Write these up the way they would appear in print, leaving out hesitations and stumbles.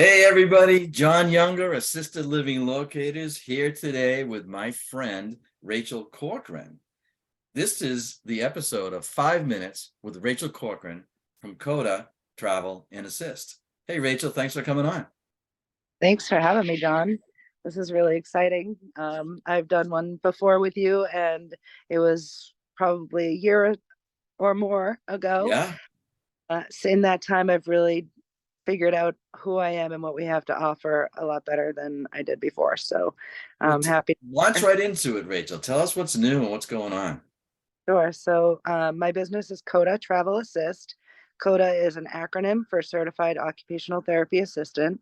Hey everybody, John Younger, Assisted Living Locators, here today with my friend Rachel Corcoran. This is the episode of 5 Minutes with Rachel Corcoran from COTA Travel and Assist. Hey Rachel, thanks for coming on. Thanks for having me, John. This is really exciting. I've done one before with you, and it was probably a year or more ago. Yeah, So in that time, I've really figured out who I am and what we have to offer a lot better than I did before. So well, I'm happy. launch right into it, Rachel. Tell us what's new and what's going on. Sure. So my business is COTA Travel Assist. COTA is an acronym for Certified Occupational Therapy Assistant.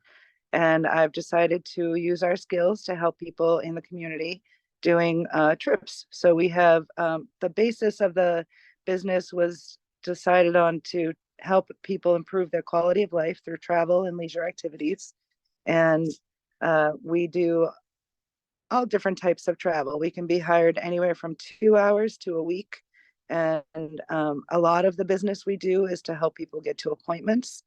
And I've decided to use our skills to help people in the community doing trips. So we have the basis of the business was decided on to help people improve their quality of life through travel and leisure activities. And we do all different types of travel. We can be hired anywhere from 2 hours to a week. And a lot of the business we do is to help people get to appointments.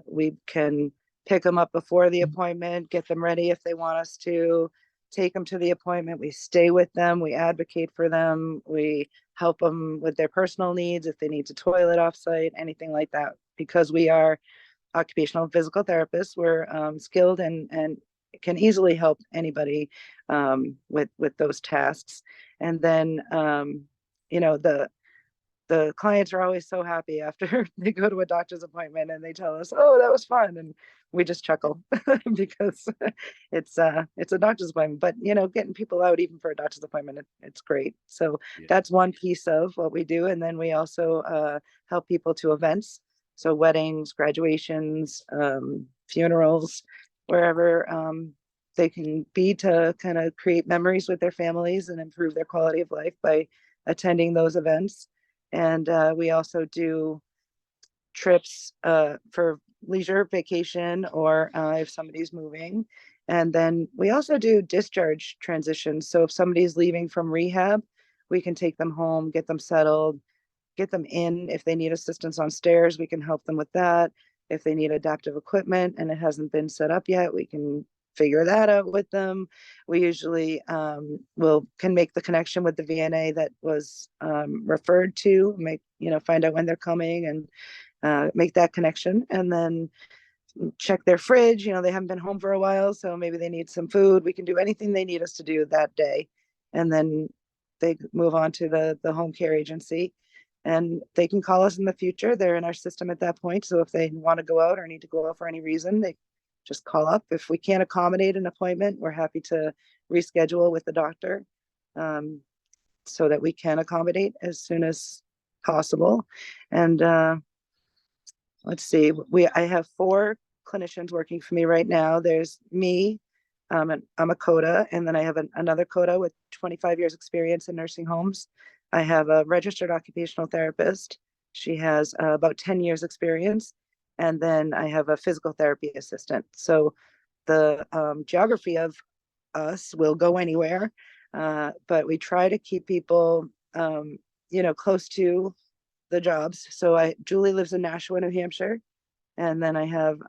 We can pick them up before the appointment, get them ready if they want us to, take them to the appointment. We stay with them, we advocate for them, we help them with their personal needs if they need to toilet offsite, anything like that. Because we are occupational and physical therapists, we're skilled and can easily help anybody with those tasks. And then the clients are always so happy after they go to a doctor's appointment and they tell us, "Oh, that was fun," and we just chuckle because it's a doctor's appointment. But getting people out even for a doctor's appointment, it's great. So Yeah. that's one piece of what we do, and then we also help people to events, so weddings, graduations, funerals, wherever they can be to kind of create memories with their families and improve their quality of life by attending those events. And we also do trips for leisure vacation or if somebody's moving. And then we also do discharge transitions. So if somebody's leaving from rehab, we can take them home, get them settled, get them in. If they need assistance on stairs, we can help them with that. If they need adaptive equipment and it hasn't been set up yet, we can figure that out with them. We usually will can make the connection with the VNA that was referred to, find out when they're coming and make that connection, and then check their fridge. They haven't been home for a while, so maybe they need some food. We can do anything they need us to do that day, and then they move on to the home care agency. And they can call us in the future. They're in our system at that point. So if they want to go out or need to go out for any reason, they just call up. If we can't accommodate an appointment, we're happy to reschedule with the doctor so that we can accommodate as soon as possible. And let's see, I have 4 clinicians working for me right now. There's me, and I'm a COTA, and then I have another COTA with 25 years experience in nursing homes. I have a registered occupational therapist. She has about 10 years experience. And then I have a physical therapy assistant. So the geography of us will go anywhere, but we try to keep people, close to the jobs. So Julie lives in Nashua, New Hampshire, and then I have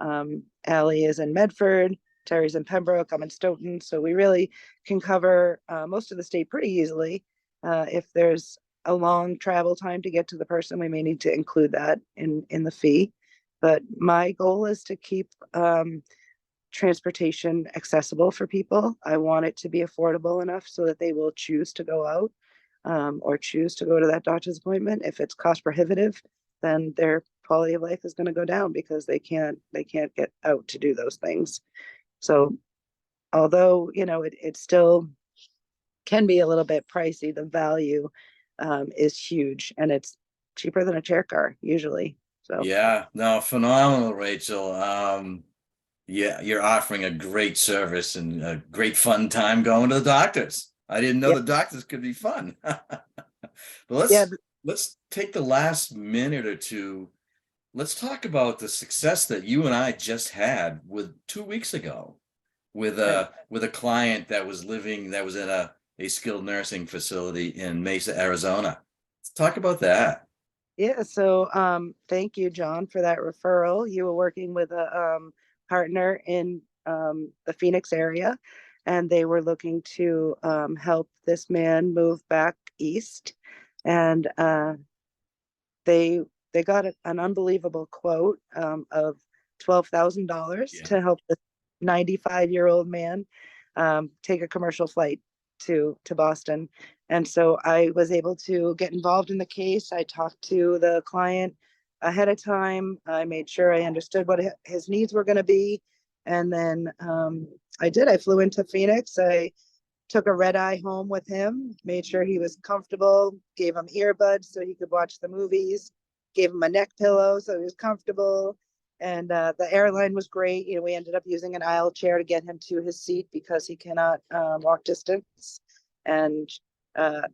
Allie is in Medford, Terry's in Pembroke, I'm in Stoughton. So we really can cover most of the state pretty easily. If there's a long travel time to get to the person, we may need to include that in the fee. But my goal is to keep transportation accessible for people. I want it to be affordable enough so that they will choose to go out or choose to go to that doctor's appointment. If it's cost prohibitive, then their quality of life is going to go down because they can't get out to do those things. So although it still can be a little bit pricey, the value is huge, and it's cheaper than a chair car usually. So Yeah, no, phenomenal, Rachel. Yeah, you're offering a great service and a great fun time going to the doctors. I didn't know yeah, the doctors could be fun. But yeah, let's take the last minute or two. Let's talk about the success that you and I just had with 2 weeks ago with right. a client that was in a skilled nursing facility in Mesa, Arizona. Let's talk about that. Yeah, so thank you, John, for that referral. You were working with a partner in the Phoenix area, and they were looking to help this man move back east. And they they got an unbelievable quote of $12,000 Yeah. to help this 95-year-old man take a commercial flight to Boston. And so I was able to get involved in the case. I talked to the client ahead of time. I made sure I understood what his needs were going to be. And then I did. I flew into Phoenix. I took a red eye home with him, made sure he was comfortable, gave him earbuds so he could watch the movies, gave him a neck pillow so he was comfortable. And the airline was great. You know, we ended up using an aisle chair to get him to his seat because he cannot walk distance. And the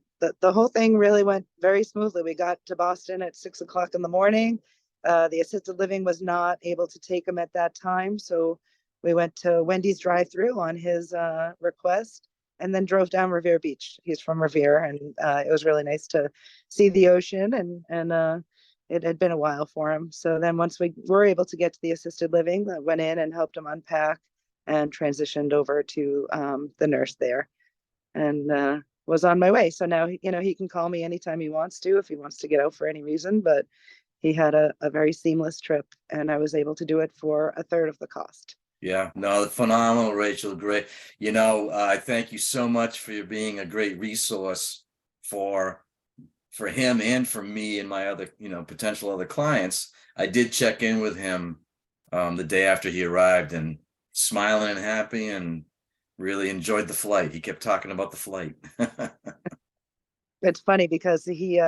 whole thing really went very smoothly. We got to Boston at 6 o'clock in the morning. The assisted living was not able to take him at that time. So we went to Wendy's drive-through on his request, and then drove down Revere Beach. He's from Revere, and it was really nice to see the ocean, and it had been a while for him. So then once we were able to get to the assisted living, I went in and helped him unpack and transitioned over to the nurse there, and was on my way. So now, you know, he can call me anytime he wants to, if he wants to get out for any reason, but he had a very seamless trip, and I was able to do it for a third of the cost. Yeah, no, phenomenal, Rachel. Great. You know, I thank you so much for being a great resource for him and for me and my other, you know, potential other clients. I did check in with him the day after he arrived, and smiling and happy, and really enjoyed the flight. He kept talking about the flight. It's funny because he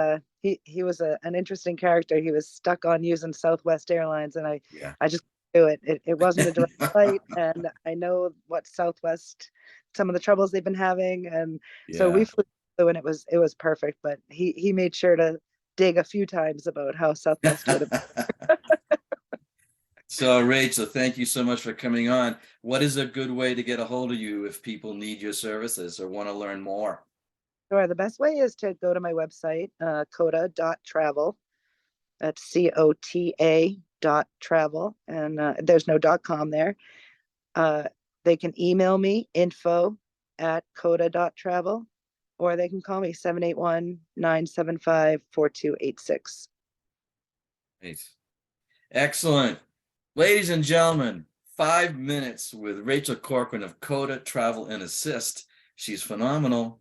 was an interesting character. He was stuck on using Southwest Airlines, and Yeah. I just knew it. It wasn't a direct flight, and I know what Southwest, some of the troubles they've been having, and so we Yeah. flew, and it was perfect. But he made sure to dig a few times about how Southwest would have. So, Rachel, thank you so much for coming on. What is a good way to get a hold of you if people need your services or want to learn more? Sure, the best way is to go to my website, COTA.travel. That's COTA.travel, and there's no .com there. They can email me info@COTA.travel, or they can call me 781-975-4286. Nice. Excellent. Ladies and gentlemen, 5 minutes with Rachel Corcoran of COTA Travel and Assist. She's phenomenal.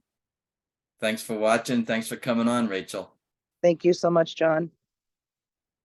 Thanks for watching. Thanks for coming on, Rachel. Thank you so much, John.